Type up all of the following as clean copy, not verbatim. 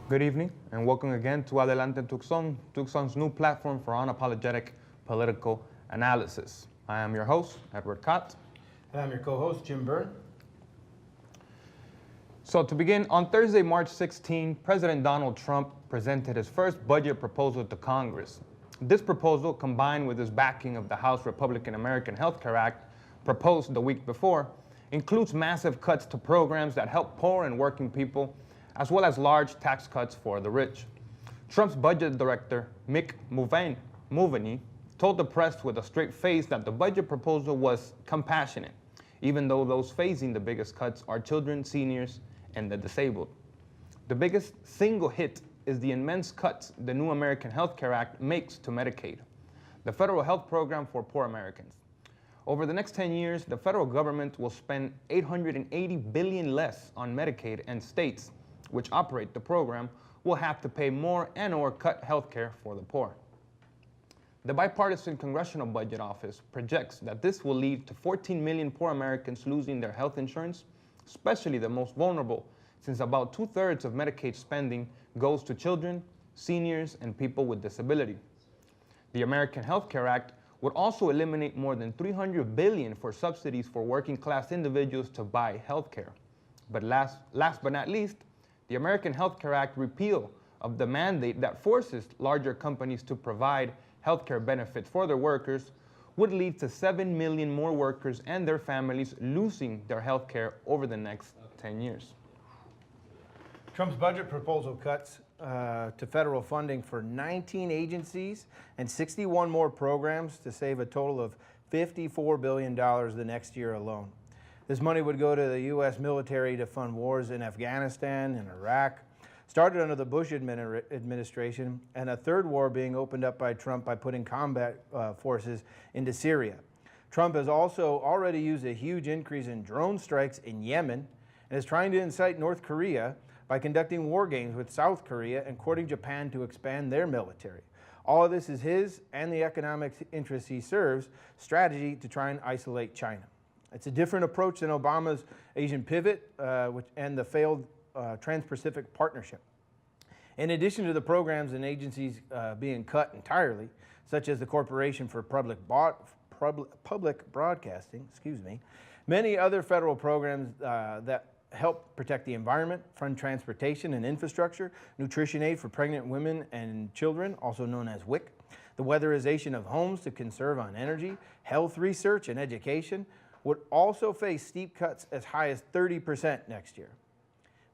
Good evening and welcome again to Adelante Tucson, Tucson's new platform for unapologetic political analysis. I am your host, Edward Cott. And I'm your co-host, Jim Byrne. So to begin, on Thursday, March 16, President Donald Trump presented his first budget proposal to Congress. This proposal, combined with his backing of the House Republican American Health Care Act, proposed the week before, includes massive cuts to programs that help poor and working people, as well as large tax cuts for the rich. Trump's budget director, Mick Mulvaney, told the press with a straight face that the budget proposal was compassionate, even though those facing the biggest cuts are children, seniors, and the disabled. The biggest single hit is the immense cuts the new American Health Care Act makes to Medicaid, the federal health program for poor Americans. Over the next 10 years, the federal government will spend $880 billion less on Medicaid, and states which operate the program will have to pay more and/or cut health care for the poor. The Bipartisan Congressional Budget Office projects that this will lead to 14 million poor Americans losing their health insurance, especially the most vulnerable, since about 2/3 of Medicaid spending goes to children, seniors, and people with disability. The American Health Care Act would also eliminate more than $300 billion for subsidies for working class individuals to buy health care. But last but not least, the American Health Care Act repeal of the mandate that forces larger companies to provide health care benefits for their workers would lead to 7 million more workers and their families losing their health care over the next 10 years. Trump's budget proposal cuts to federal funding for 19 agencies and 61 more programs to save a total of $54 billion the next year alone. This money would go to the U.S. military to fund wars in Afghanistan and Iraq, started under the Bush administration, and a third war being opened up by Trump by putting combat forces into Syria. Trump has also already used a huge increase in drone strikes in Yemen and is trying to incite North Korea by conducting war games with South Korea and courting Japan to expand their military. All of this is his and the economic interests he serves strategy to try and isolate China. It's a different approach than Obama's Asian pivot and the failed Trans-Pacific Partnership. In addition to the programs and agencies being cut entirely, such as the Corporation for Public Broadcasting, many other federal programs that help protect the environment, fund transportation and infrastructure, nutrition aid for pregnant women and children, also known as WIC, the weatherization of homes to conserve on energy, health research and education, would also face steep cuts as high as 30% next year.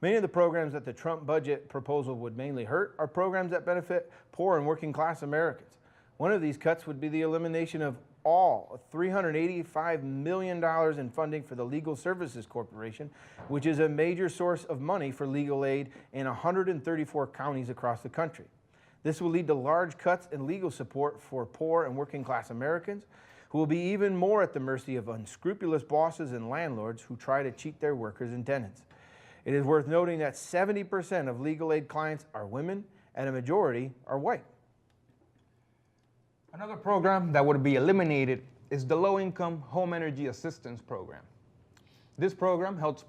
Many of the programs that the Trump budget proposal would mainly hurt are programs that benefit poor and working class Americans. One of these cuts would be the elimination of all $385 million in funding for the Legal Services Corporation, which is a major source of money for legal aid in 134 counties across the country. This will lead to large cuts in legal support for poor and working class Americans, who will be even more at the mercy of unscrupulous bosses and landlords who try to cheat their workers and tenants. It is worth noting that 70% of legal aid clients are women and a majority are white. Another program that would be eliminated is the Low-Income Home Energy Assistance Program. This program helps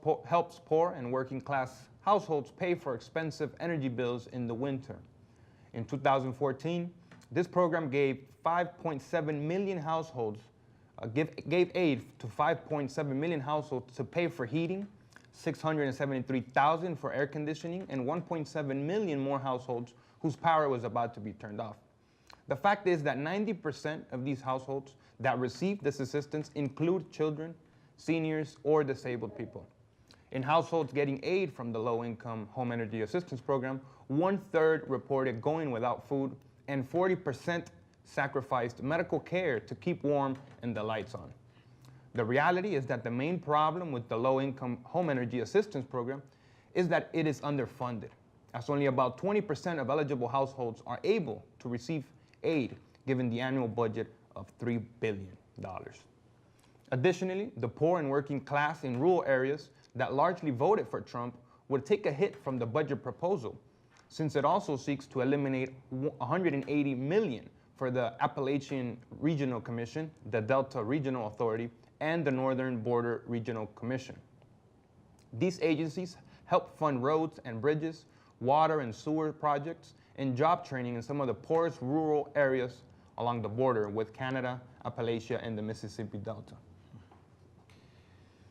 poor and working class households pay for expensive energy bills in the winter. In 2014, this program gave 5.7 million households, gave aid to 5.7 million households to pay for heating, 673,000 for air conditioning, and 1.7 million more households whose power was about to be turned off. The fact is that 90% of these households that receive this assistance include children, seniors, or disabled people. In households getting aid from the Low-Income Home Energy Assistance Program, 1/3 reported going without food, and 40% sacrificed medical care to keep warm and the lights on. The reality is that the main problem with the Low-Income Home Energy Assistance Program is that it is underfunded, as only about 20% of eligible households are able to receive aid given the annual budget of $3 billion. Additionally, the poor and working class in rural areas that largely voted for Trump would take a hit from the budget proposal, since it also seeks to eliminate $180 million for the Appalachian Regional Commission, the Delta Regional Authority, and the Northern Border Regional Commission. These agencies help fund roads and bridges, water and sewer projects, and job training in some of the poorest rural areas along the border with Canada, Appalachia, and the Mississippi Delta.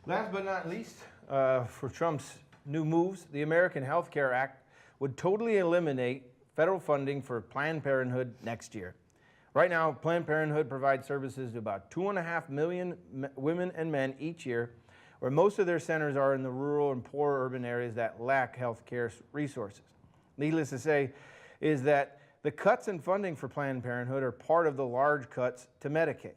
Last but not least, for Trump's new moves, the American Health Care Act would totally eliminate federal funding for Planned Parenthood next year. Right now, Planned Parenthood provides services to about 2.5 million women and men each year, where most of their centers are in the rural and poor urban areas that lack health care resources. Needless to say, is that the cuts in funding for Planned Parenthood are part of the large cuts to Medicaid.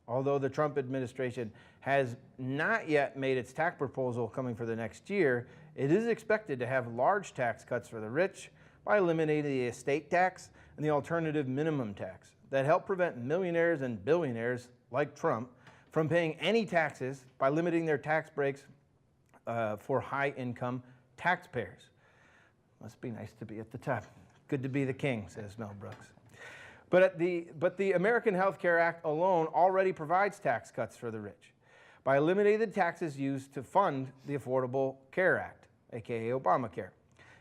Although the Trump administration has not yet made its tax proposal coming for the next year, it is expected to have large tax cuts for the rich by eliminating the estate tax and the alternative minimum tax that help prevent millionaires and billionaires like Trump from paying any taxes by limiting their tax breaks for high-income taxpayers. Must be nice to be at the top. Good to be the king, says Mel Brooks. But the American Health Care Act alone already provides tax cuts for the rich by eliminating the taxes used to fund the Affordable Care Act, aka Obamacare.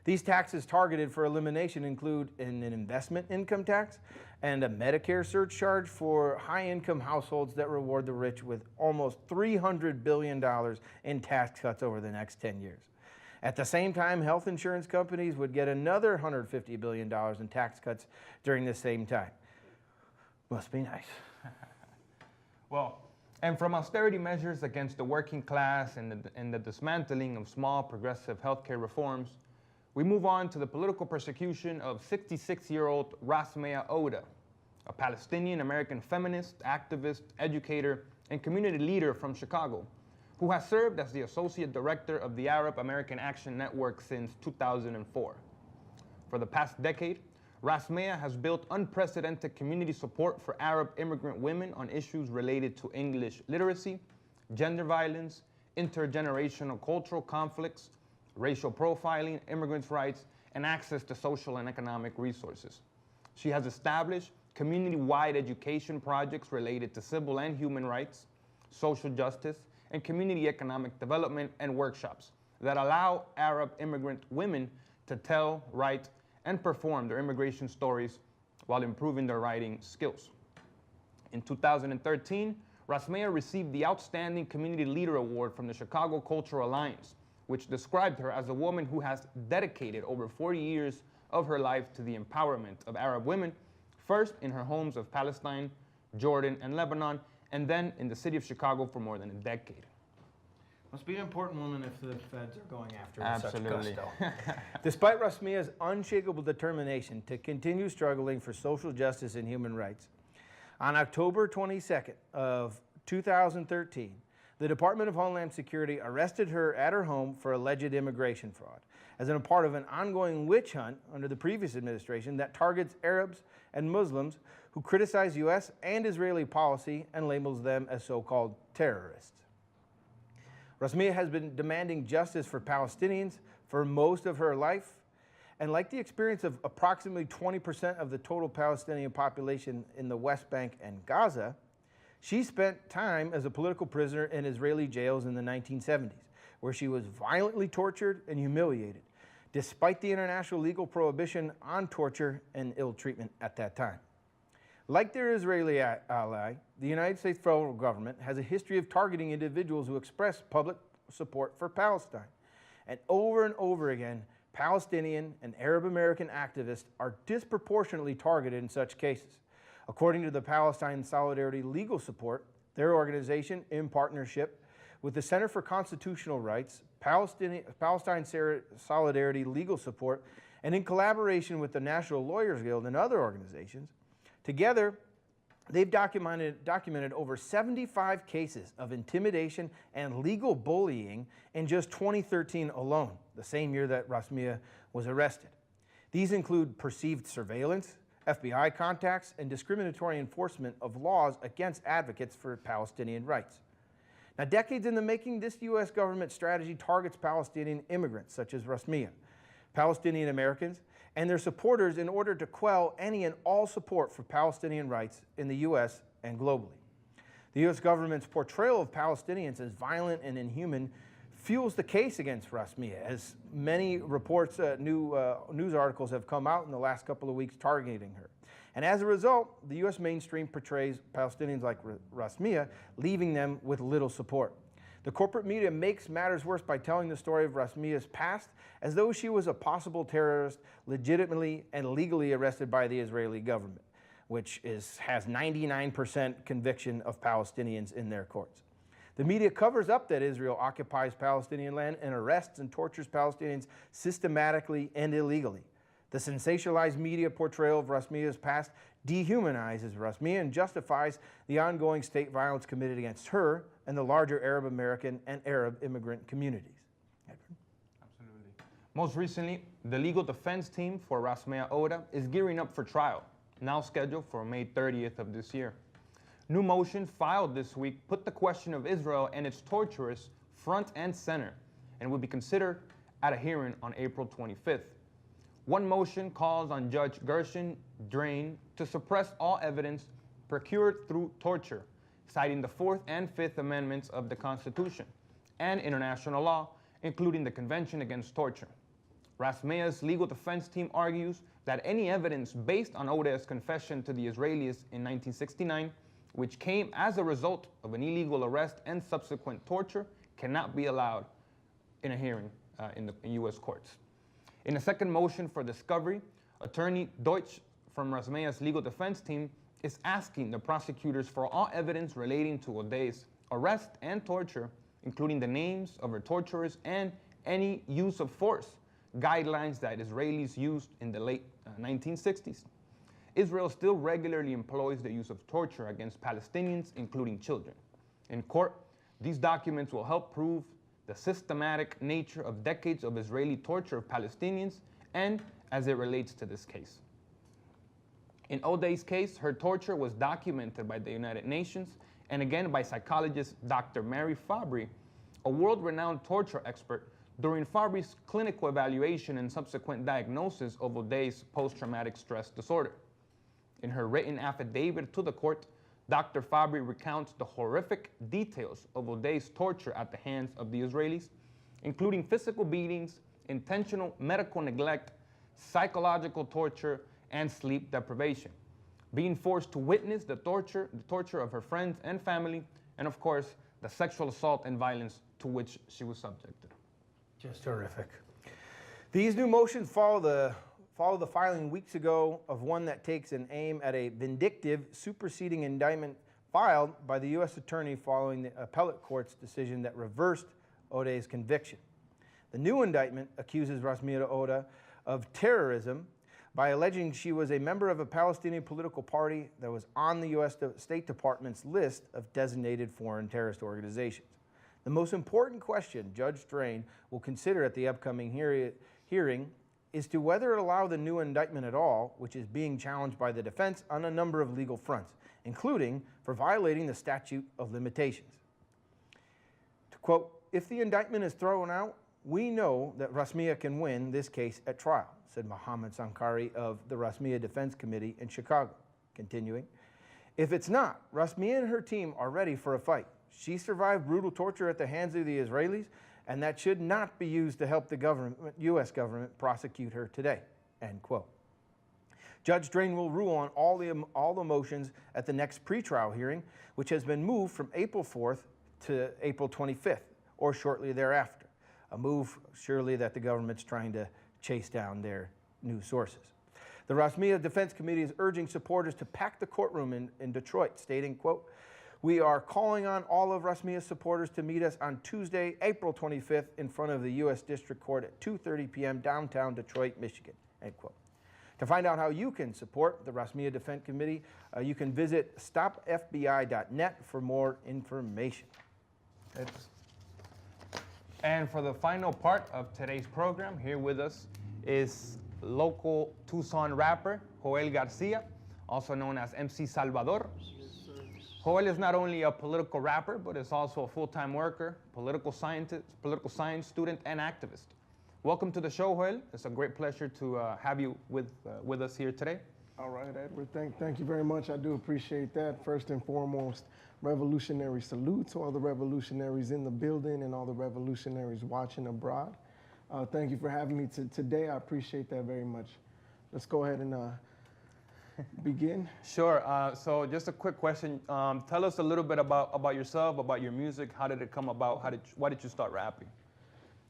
These taxes targeted for elimination include an investment income tax and a Medicare surcharge for high-income households that reward the rich with almost $300 billion in tax cuts over the next 10 years. At the same time, health insurance companies would get another $150 billion in tax cuts during the same time. Must be nice. Well, and from austerity measures against the working class and the dismantling of small progressive healthcare reforms, we move on to the political persecution of 66-year-old Rasmea Oda, a Palestinian-American feminist, activist, educator, and community leader from Chicago, who has served as the associate director of the Arab American Action Network since 2004. For the past decade, Rasmea has built unprecedented community support for Arab immigrant women on issues related to English literacy, gender violence, intergenerational cultural conflicts, racial profiling, immigrants' rights, and access to social and economic resources. She has established community-wide education projects related to civil and human rights, social justice, and community economic development and workshops that allow Arab immigrant women to tell, write, and perform their immigration stories while improving their writing skills. In 2013, Rasmea received the Outstanding Community Leader Award from the Chicago Cultural Alliance, which described her as a woman who has dedicated over 40 years of her life to the empowerment of Arab women, first in her homes of Palestine, Jordan, and Lebanon, and then in the city of Chicago for more than a decade. Must be an important woman if the feds are going after her Absolutely. with such gusto. Despite Rasmea's unshakable determination to continue struggling for social justice and human rights, on October 22nd of 2013, the Department of Homeland Security arrested her at her home for alleged immigration fraud as a part of an ongoing witch hunt under the previous administration that targets Arabs and Muslims who criticize U.S. and Israeli policy and labels them as so-called terrorists. Rasmea has been demanding justice for Palestinians for most of her life, and like the experience of approximately 20% of the total Palestinian population in the West Bank and Gaza, she spent time as a political prisoner in Israeli jails in the 1970s, where she was violently tortured and humiliated, despite the international legal prohibition on torture and ill treatment at that time. Like their Israeli ally, the United States federal government has a history of targeting individuals who express public support for Palestine. And over again, Palestinian and Arab American activists are disproportionately targeted in such cases. According to the Palestine Solidarity Legal Support, their organization, in partnership with the Center for Constitutional Rights, Palestine Solidarity Legal Support, and in collaboration with the National Lawyers Guild and other organizations, together they've documented over 75 cases of intimidation and legal bullying in just 2013 alone, the same year that Rasmea was arrested. These include perceived surveillance, FBI contacts, and discriminatory enforcement of laws against advocates for Palestinian rights. Now, decades in the making, this U.S. government strategy targets Palestinian immigrants, such as Rasmea, Palestinian Americans, and their supporters in order to quell any and all support for Palestinian rights in the U.S. and globally. The U.S. government's portrayal of Palestinians as violent and inhuman fuels the case against Rasmia, as many reports, news articles have come out in the last couple of weeks targeting her. And as a result, the U.S. mainstream portrays Palestinians like Rasmia, leaving them with little support. The corporate media makes matters worse by telling the story of Rasmia's past as though she was a possible terrorist legitimately and legally arrested by the Israeli government, which has 99% conviction of Palestinians in their courts. The media covers up that Israel occupies Palestinian land and arrests and tortures Palestinians systematically and illegally. The sensationalized media portrayal of Rasmia's past dehumanizes Rasmia and justifies the ongoing state violence committed against her and the larger Arab American and Arab immigrant communities. Edward? Absolutely. Most recently, the legal defense team for Rasmia Oda is gearing up for trial, now scheduled for May 30th of this year. New motion filed this week put the question of Israel and its torturers front and center and will be considered at a hearing on April 25th. One motion calls on Judge Gershon Drain to suppress all evidence procured through torture, citing the 4th and 5th Amendments of the Constitution and international law, including the Convention Against Torture. Rasmia's legal defense team argues that any evidence based on Oda's confession to the Israelis in 1969, which came as a result of an illegal arrest and subsequent torture, cannot be allowed in a hearing in U.S. courts. In a second motion for discovery, attorney Deutsch from Rasmia's legal defense team is asking the prosecutors for all evidence relating to Oda's arrest and torture, including the names of her torturers and any use of force, guidelines that Israelis used in the late 1960s. Israel still regularly employs the use of torture against Palestinians, including children. In court, these documents will help prove the systematic nature of decades of Israeli torture of Palestinians and as it relates to this case. In Oda's case, her torture was documented by the United Nations and again by psychologist Dr. Mary Fabry, a world-renowned torture expert, during Fabry's clinical evaluation and subsequent diagnosis of Oda's post-traumatic stress disorder. In her written affidavit to the court, Dr. Fabry recounts the horrific details of Oda's torture at the hands of the Israelis, including physical beatings, intentional medical neglect, psychological torture, and sleep deprivation, being forced to witness the torture of her friends and family, and of course, the sexual assault and violence to which she was subjected. Just horrific. These new motions follow the filing weeks ago of one that takes an aim at a vindictive superseding indictment filed by the U.S. Attorney following the appellate court's decision that reversed Oda's conviction. The new indictment accuses Rasmia Oda of terrorism by alleging she was a member of a Palestinian political party that was on the U.S. State Department's list of designated foreign terrorist organizations. The most important question Judge Drain will consider at the upcoming hearing is to whether it allow the new indictment at all, which is being challenged by the defense on a number of legal fronts, including for violating the statute of limitations. To quote, "If the indictment is thrown out, we know that Rasmia can win this case at trial," said Mohammed Sankari of the Rasmia Defense Committee in Chicago. Continuing, "If it's not, Rasmia and her team are ready for a fight. She survived brutal torture at the hands of the Israelis, and that should not be used to help the U.S. government prosecute her today," end quote. Judge Drain will rule on all the motions at the next pretrial hearing, which has been moved from April 4th to April 25th, or shortly thereafter. A move, surely, that the government's trying to chase down their news sources. The Rasmia Defense Committee is urging supporters to pack the courtroom in Detroit, stating, quote, "We are calling on all of Rasmia's supporters to meet us on Tuesday, April 25th in front of the U.S. District Court at 2:30 p.m. downtown Detroit, Michigan," end quote. To find out how you can support the Rasmia Defense Committee, you can visit stopfbi.net for more information. And for the final part of today's program, here with us is local Tucson rapper Joel Garcia, also known as MC Salvador. Joel is not only a political rapper, but is also a full-time worker, political science student, and activist. Welcome to the show, Joel. It's a great pleasure to have you with us here today. All right, Edward. Thank you very much. I do appreciate that. First and foremost, revolutionary salute to all the revolutionaries in the building and all the revolutionaries watching abroad. Thank you for having me today. I appreciate that very much. Let's go ahead and begin. Sure. So just a quick question. Tell us a little bit about yourself, about your music. How did it come about? Why did you start rapping?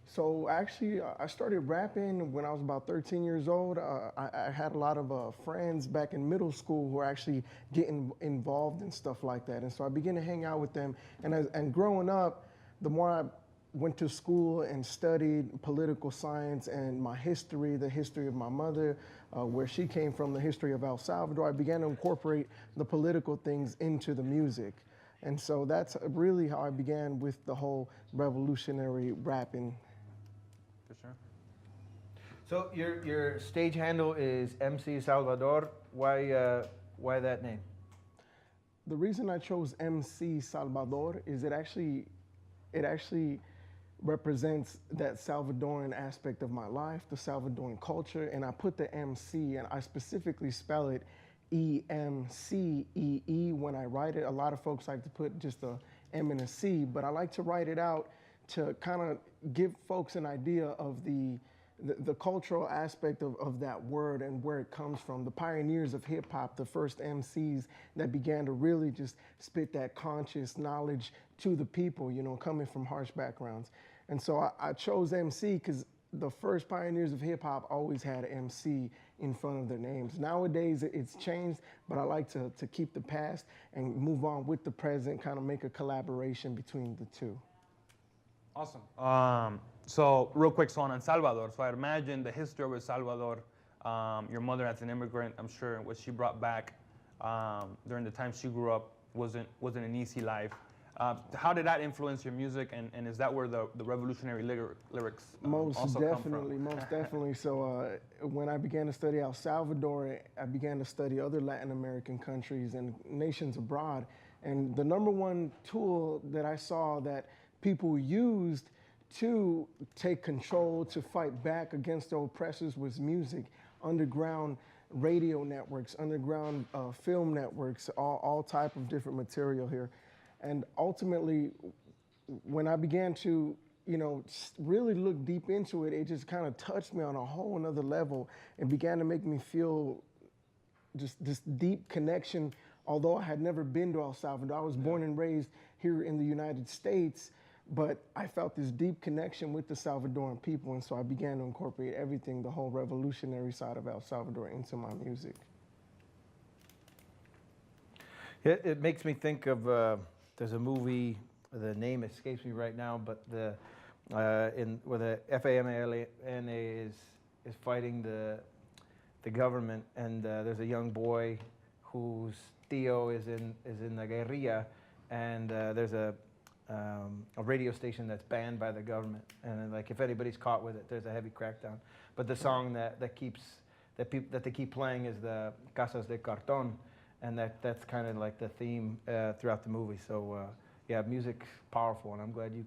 So actually, I started rapping when I was about 13 years old. I had a lot of friends back in middle school who were actually getting involved in stuff like that. And so I began to hang out with them. And growing up, the more I went to school and studied political science and my history, the history of my mother, where she came from, the history of El Salvador, I began to incorporate the political things into the music. And so that's really how I began with the whole revolutionary rapping. For sure. So your stage handle is MC Salvador. Why that name? The reason I chose MC Salvador is it actually represents that Salvadoran aspect of my life, the Salvadoran culture, and I put the MC, and I specifically spell it E-M-C-E-E when I write it. A lot of folks like to put just a M and a C, but I like to write it out to kind of give folks an idea of the cultural aspect of that word and where it comes from. The pioneers of hip hop, the first MCs that began to really just spit that conscious knowledge to the people, you know, coming from harsh backgrounds. And so I chose MC because the first pioneers of hip hop always had MC in front of their names. Nowadays it's changed, but I like to keep the past and move on with the present, kind of make a collaboration between the two. Awesome. So real quick, so on El Salvador. So I imagine the history of El Salvador, your mother as an immigrant, I'm sure what she brought back during the time she grew up wasn't an easy life. How did that influence your music, and is that where the revolutionary lyrics also come from? Most definitely. So when I began to study El Salvador, I began to study other Latin American countries and nations abroad. And the number one tool that I saw that people used to take control, to fight back against the oppressors was music. Underground radio networks, underground film networks, all type of different material here. And ultimately, when I began to, you know, really look deep into it, it just kind of touched me on a whole another level. It began to make me feel just this deep connection. Although I had never been to El Salvador, I was born and raised here in the United States, but I felt this deep connection with the Salvadoran people, and so I began to incorporate everything, the whole revolutionary side of El Salvador, into my music. It makes me think of, there's a movie, the name escapes me right now, but where the FAMLNA is fighting the government, and there's a young boy whose tío is in the guerrilla, and there's a radio station that's banned by the government, and like if anybody's caught with it, there's a heavy crackdown. But the song that they keep playing is the Casas de Cartón, and that's kind of like the theme throughout the movie. So yeah, music's powerful, and I'm glad you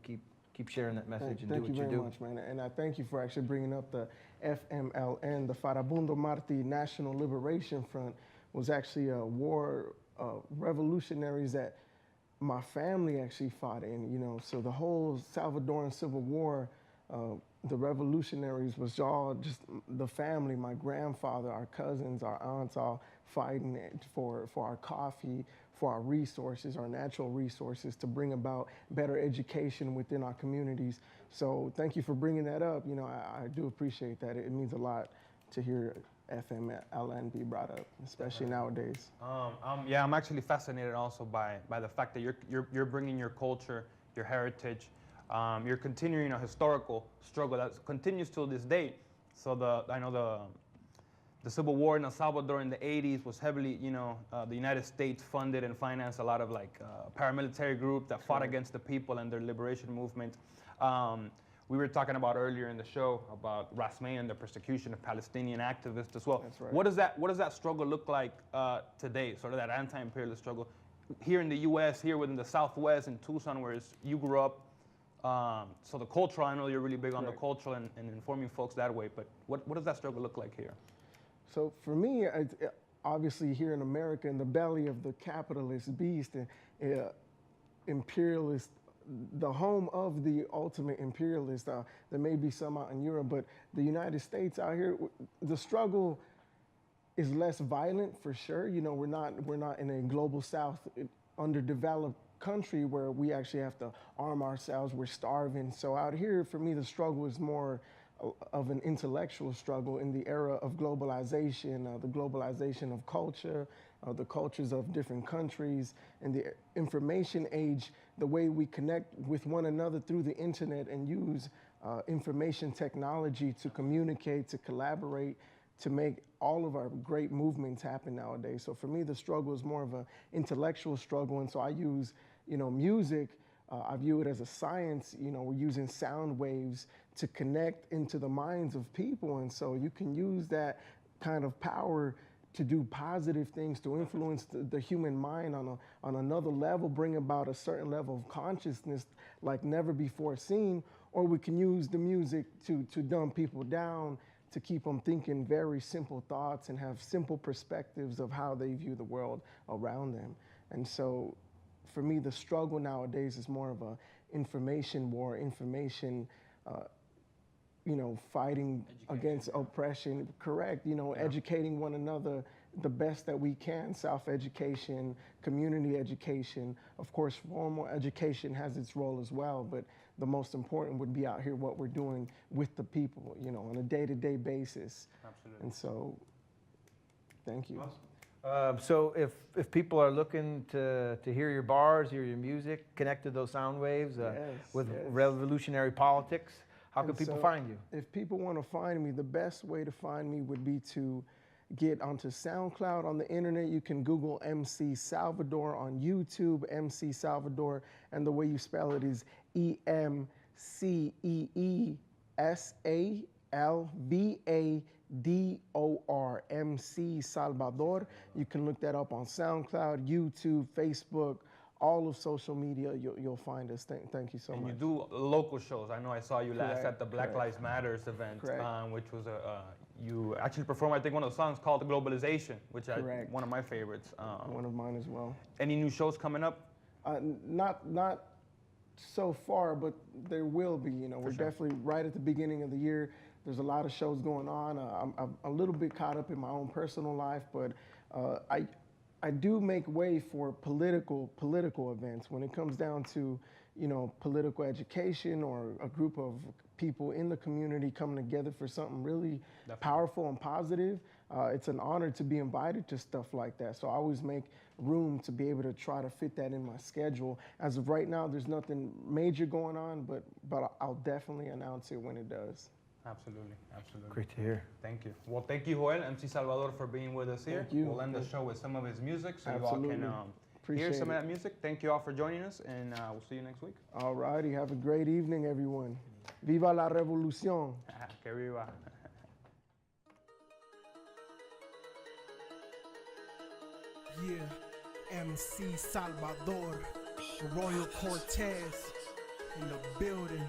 keep sharing that message and do what you do. Thank you very much, man. And I thank you for actually bringing up the FMLN, the Farabundo Martí National Liberation Front, was actually a war revolutionaries that my family actually fought in, you know. So the whole Salvadoran Civil War, the revolutionaries was all just the family, my grandfather, our cousins, our aunts, all fighting for our coffee, for our resources, our natural resources, to bring about better education within our communities. So thank you for bringing that up. You know, I do appreciate that. It means a lot to hear FMLN be brought up, especially nowadays. Yeah, I'm actually fascinated also by the fact that you're bringing your culture, your heritage, you're continuing a historical struggle that continues till this day. So I know the Civil War in El Salvador in the 80s was heavily, you know, the United States funded and financed a lot of like paramilitary groups that fought against the people and their liberation movement. We were talking about earlier in the show about Rasmay and the persecution of Palestinian activists as well. That's right. What does that struggle look like today? Sort of that anti-imperialist struggle here in the U.S., here within the Southwest in Tucson, where you grew up. So the cultural, I know you're really big on the cultural and informing folks that way. But what does that struggle look like here? So for me, obviously here in America, in the belly of the capitalist beast, imperialist, the home of the ultimate imperialist. There may be some out in Europe, but the United States out here, the struggle is less violent for sure. You know, we're not in a global South, underdeveloped country where we actually have to arm ourselves. We're starving. So out here, for me, the struggle is more of an intellectual struggle in the era of globalization, the globalization of culture, the cultures of different countries, and the information age, the way we connect with one another through the internet and use information technology to communicate, to collaborate, to make all of our great movements happen nowadays. So for me, the struggle is more of an intellectual struggle, and so I use, music. I view it as a science. We're using sound waves to connect into the minds of people, and so you can use that kind of power to do positive things, to influence the human mind on another level, bring about a certain level of consciousness like never before seen. Or we can use the music to dumb people down, to keep them thinking very simple thoughts and have simple perspectives of how they view the world around them. And so for me, the struggle nowadays is more of a information war, fighting against oppression, correct, educating one another the best that we can, self-education, community education. Of course, formal education has its role as well, but the most important would be out here what we're doing with the people, on a day-to-day basis. Absolutely. And so, thank you. So if people are looking to hear your bars, hear your music, connect to those sound waves with revolutionary politics, how can people find you? If people want to find me, the best way to find me would be to get onto SoundCloud. On the internet, you can Google MC Salvador. On YouTube, MC Salvador, and the way you spell it is EMCEESALVADOR, MC Salvador. You can look that up on SoundCloud, YouTube, Facebook, all of social media. You'll find us. Thank you so much. And you do local shows. I know I saw you last Correct, at the Black correct. Lives Matters event, Correct. Which was you actually performed, I think, one of the songs called Globalization, which is one of my favorites. One of mine as well. Any new shows coming up? Not so far, but there will be. We're definitely right at the beginning of the year. There's a lot of shows going on. I'm a little bit caught up in my own personal life, but I do make way for political events when it comes down to political education or a group of people in the community coming together for something really powerful and positive. It's an honor to be invited to stuff like that. So I always make room to be able to try to fit that in my schedule. As of right now, there's nothing major going on, but I'll definitely announce it when it does. Absolutely, absolutely. Great to hear. Thank you. Well, thank you, Joel, MC Salvador, for being with us here. Thank you. We'll end the show with some of his music so Absolutely. you all can Appreciate hear some it. of that music. Thank you all for joining us, and we'll see you next week. All righty. Have a great evening, everyone. Viva la revolución. Que viva. Yeah, MC Salvador, Royal Cortez in the building.